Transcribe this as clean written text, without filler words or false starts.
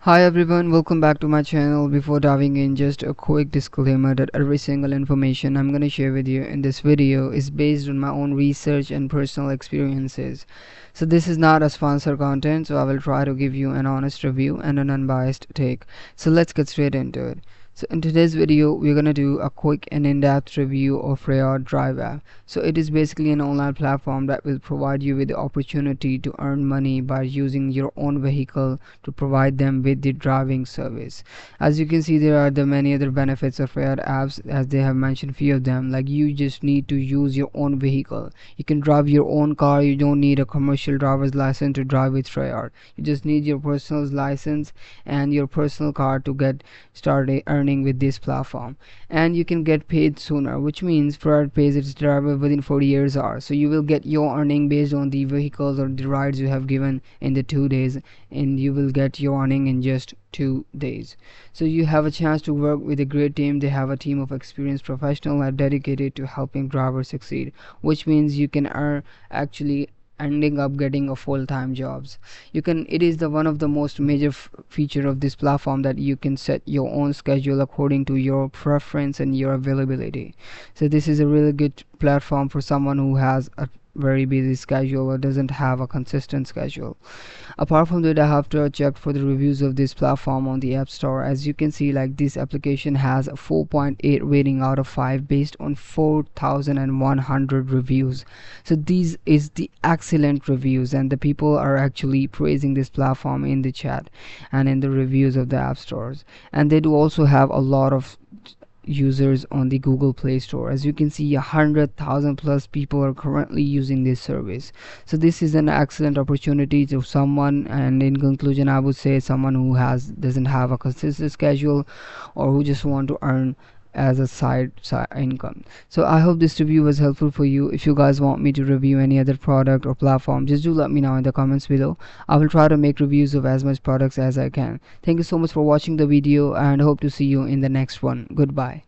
Hi everyone, welcome back to my channel. Before diving in, just a quick disclaimer that every single information I'm going to share with you in this video is based on my own research and personal experiences. So this is not a sponsored content, so I will try to give you an honest review and an unbiased take. So let's get straight into it. So in today's video, we're going to do a quick and in-depth review of FRAYT Driver App. So it is basically an online platform that will provide you with the opportunity to earn money by using your own vehicle to provide them with the driving service. As you can see, there are the many other benefits of FRAYT apps, as they have mentioned few of them. Like, you just need to use your own vehicle. You can drive your own car. You don't need a commercial driver's license to drive with FRAYT. You just need your personal license and your personal car to get started earning with this platform. And you can get paid sooner, which means FRAYT pays its driver within 48 hours. So you will get your earning based on the vehicles or the rides you have given in the 2 days, and you will get your earning in just 2 days. So you have a chance to work with a great team. They have a team of experienced professionals that are dedicated to helping drivers succeed, which means you can earn actually ending up getting a full-time jobs. It is the one of the most major feature of this platform, that you can set your own schedule according to your preference and your availability. So this is a really good platform for someone who has a very busy schedule or doesn't have a consistent schedule. Apart from that, I have to check for the reviews of this platform on the App Store. As you can see, like, this application has a 4.8 rating out of 5 based on 4,100 reviews. So these is the excellent reviews, and the people are actually praising this platform in the chat and in the reviews of the app stores. And they do also have a lot of users on the Google Play Store. As you can see, 100,000 plus people are currently using this service. So this is an excellent opportunity to someone, and in conclusion, I would say someone who doesn't have a consistent schedule, or who just want to earn as a side income. So I hope this review was helpful for you. If you guys want me to review any other product or platform, just do let me know in the comments below. I will try to make reviews of as much products as I can. Thank you so much for watching the video, and hope to see you in the next one. Goodbye.